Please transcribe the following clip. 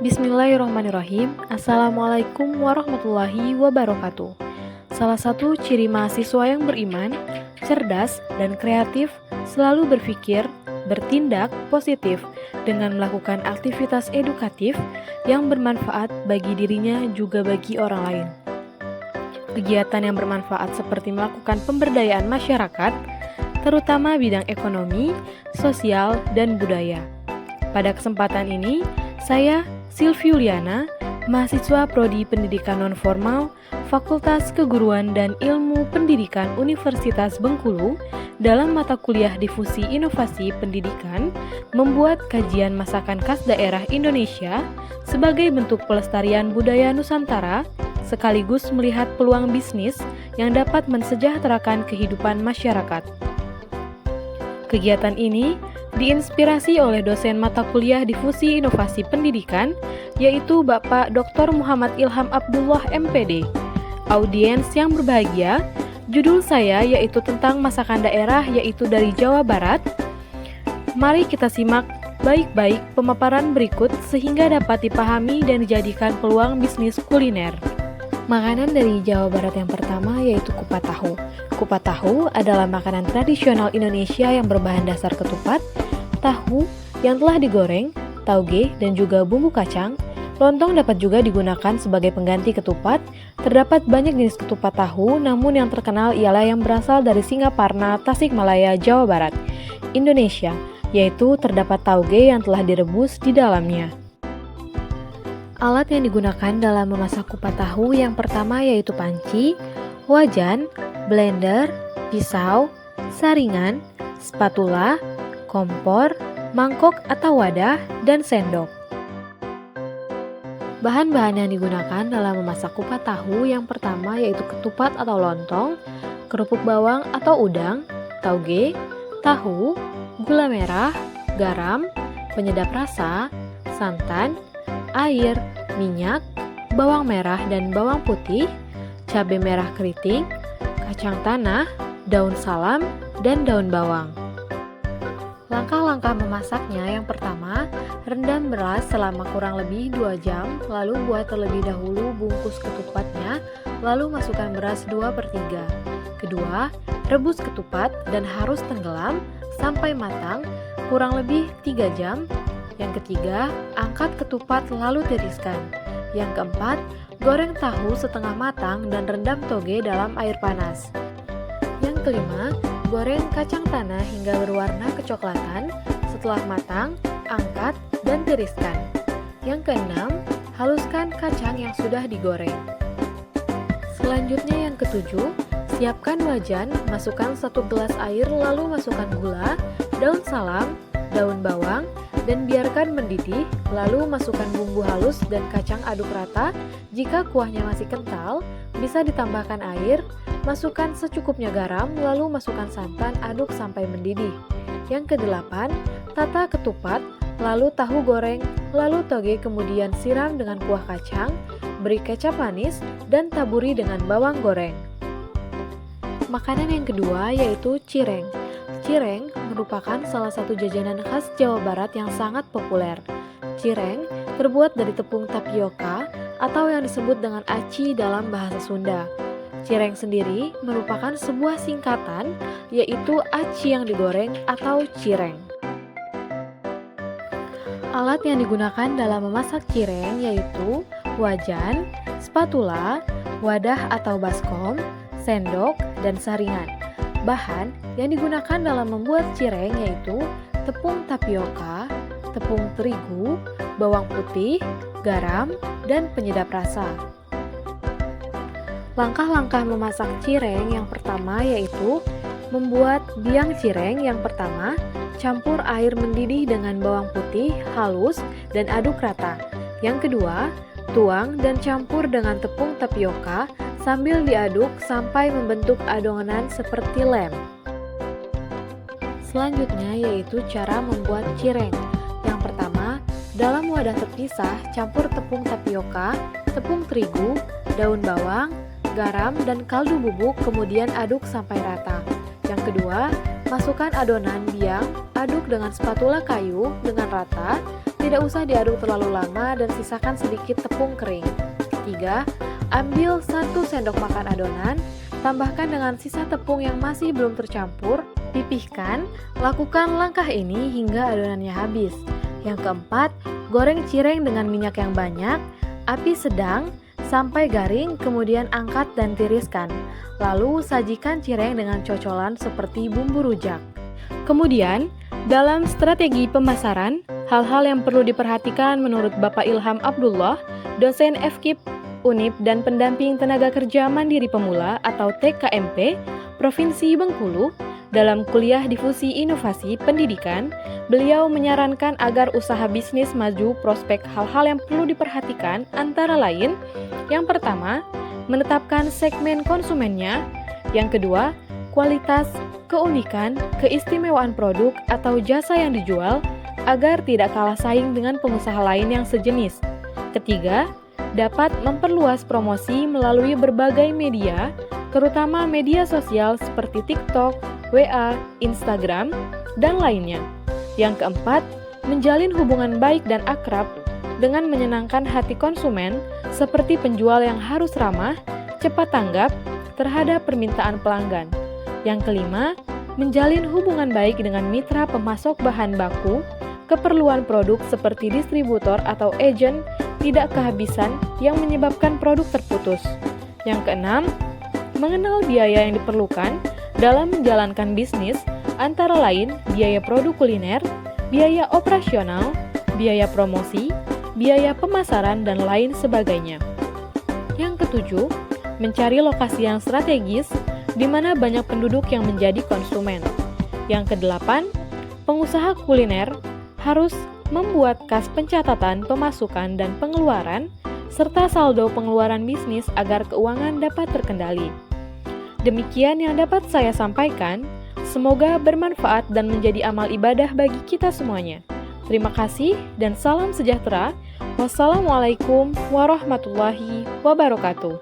Bismillahirrahmanirrahim. Assalamualaikum warahmatullahi wabarakatuh. Salah satu ciri mahasiswa yang beriman, cerdas, dan kreatif selalu berpikir, bertindak positif dengan melakukan aktivitas edukatif yang bermanfaat bagi dirinya juga bagi orang lain. Kegiatan yang bermanfaat seperti melakukan pemberdayaan masyarakat, terutama bidang ekonomi, sosial, dan budaya. Pada kesempatan ini, saya Sylvie Yuliana, mahasiswa Prodi Pendidikan Nonformal, Fakultas Keguruan dan Ilmu Pendidikan Universitas Bengkulu, dalam mata kuliah Difusi Inovasi Pendidikan, membuat kajian masakan khas daerah Indonesia sebagai bentuk pelestarian budaya Nusantara, sekaligus melihat peluang bisnis yang dapat mensejahterakan kehidupan masyarakat. Kegiatan ini diinspirasi oleh dosen mata kuliah Difusi Inovasi Pendidikan, yaitu Bapak Dr. Muhammad Ilham Abdullah MPD. Audiens yang berbahagia, judul saya yaitu tentang masakan daerah yaitu dari Jawa Barat. Mari kita simak baik-baik pemaparan berikut sehingga dapat dipahami dan dijadikan peluang bisnis kuliner. Makanan dari Jawa Barat yang pertama yaitu kupat tahu. Kupat tahu adalah makanan tradisional Indonesia yang berbahan dasar ketupat, tahu yang telah digoreng, tauge, dan juga bumbu kacang. Lontong dapat juga digunakan sebagai pengganti ketupat. Terdapat banyak jenis ketupat tahu, namun yang terkenal ialah yang berasal dari Singaparna, Tasikmalaya, Jawa Barat, Indonesia, yaitu terdapat tauge yang telah direbus di dalamnya. Alat yang digunakan dalam memasak kupat tahu yang pertama yaitu panci, wajan, blender, pisau, saringan, spatula, kompor, mangkok atau wadah, dan sendok. Bahan-bahan yang digunakan dalam memasak kupat tahu yang pertama yaitu ketupat atau lontong, kerupuk bawang atau udang, tauge, tahu, gula merah, garam, penyedap rasa, santan, air, minyak, bawang merah dan bawang putih, cabai merah keriting, kacang tanah, daun salam, dan daun bawang. Langkah-langkah memasaknya yang pertama, rendam beras selama kurang lebih 2 jam, lalu buat terlebih dahulu bungkus ketupatnya, lalu masukkan beras 2/3. Kedua, rebus ketupat dan harus tenggelam sampai matang kurang lebih 3 jam. Yang ketiga, angkat ketupat lalu tiriskan. Yang keempat, goreng tahu setengah matang dan rendam toge dalam air panas. Yang kelima, goreng kacang tanah hingga berwarna kecoklatan. Setelah matang, angkat dan tiriskan. Yang keenam, haluskan kacang yang sudah digoreng. Selanjutnya yang ketujuh, siapkan wajan, masukkan 1 gelas air lalu masukkan gula, daun salam, daun bawang, dan biarkan mendidih, lalu masukkan bumbu halus dan kacang aduk rata. Jika kuahnya masih kental, bisa ditambahkan air, masukkan secukupnya garam, lalu masukkan santan, aduk sampai mendidih. Yang kedelapan, tata ketupat, lalu tahu goreng, lalu toge, kemudian siram dengan kuah kacang, beri kecap manis, dan taburi dengan bawang goreng. Makanan yang kedua yaitu cireng. Cireng merupakan salah satu jajanan khas Jawa Barat yang sangat populer. Cireng terbuat dari tepung tapioka atau yang disebut dengan aci dalam bahasa Sunda. Cireng sendiri merupakan sebuah singkatan yaitu aci yang digoreng atau cireng. Alat yang digunakan dalam memasak cireng yaitu wajan, spatula, wadah atau baskom, sendok, dan saringan. Bahan yang digunakan dalam membuat cireng yaitu tepung tapioka, tepung terigu, bawang putih, garam, dan penyedap rasa. Langkah-langkah memasak cireng yang pertama yaitu membuat biang cireng. Yang pertama, campur air mendidih dengan bawang putih halus dan aduk rata. Yang kedua, tuang dan campur dengan tepung tapioka sambil diaduk sampai membentuk adonan seperti lem. Selanjutnya yaitu cara membuat cireng. Yang pertama, dalam wadah terpisah campur tepung tapioka, tepung terigu, daun bawang, garam, dan kaldu bubuk, kemudian aduk sampai rata. Yang kedua, masukkan adonan biang, aduk dengan spatula kayu dengan rata, Tidak usah diaduk terlalu lama dan sisakan sedikit tepung kering. Ketiga, ambil 1 sendok makan adonan, tambahkan dengan sisa tepung yang masih belum tercampur, pipihkan, lakukan langkah ini hingga adonannya habis. Yang keempat, goreng cireng dengan minyak yang banyak, api sedang, sampai garing, kemudian angkat dan tiriskan. Lalu sajikan cireng dengan cocolan seperti bumbu rujak. Kemudian, dalam strategi pemasaran, hal-hal yang perlu diperhatikan menurut Bapak Ilham Abdullah, dosen FKIP Unip dan pendamping tenaga kerja mandiri pemula atau TKMP, Provinsi Bengkulu, dalam kuliah difusi inovasi pendidikan, beliau menyarankan agar usaha bisnis maju prospek hal-hal yang perlu diperhatikan antara lain, yang pertama, menetapkan segmen konsumennya, yang kedua, kualitas, keunikan, keistimewaan produk atau jasa yang dijual agar tidak kalah saing dengan pengusaha lain yang sejenis. Ketiga, dapat memperluas promosi melalui berbagai media, terutama media sosial seperti TikTok, WA, Instagram, dan lainnya. Yang keempat, menjalin hubungan baik dan akrab dengan menyenangkan hati konsumen seperti penjual yang harus ramah, cepat tanggap terhadap permintaan pelanggan. Yang kelima, menjalin hubungan baik dengan mitra pemasok bahan baku, keperluan produk seperti distributor atau agen tidak kehabisan yang menyebabkan produk terputus. Yang keenam, mengenal biaya yang diperlukan dalam menjalankan bisnis, antara lain biaya produk kuliner, biaya operasional, biaya promosi, biaya pemasaran, dan lain sebagainya. Yang ketujuh, mencari lokasi yang strategis di mana banyak penduduk yang menjadi konsumen. Yang kedelapan, pengusaha kuliner harus membuat kas pencatatan pemasukan dan pengeluaran, serta saldo pengeluaran bisnis agar keuangan dapat terkendali. Demikian yang dapat saya sampaikan, semoga bermanfaat dan menjadi amal ibadah bagi kita semuanya. Terima kasih dan salam sejahtera. Wassalamualaikum warahmatullahi wabarakatuh.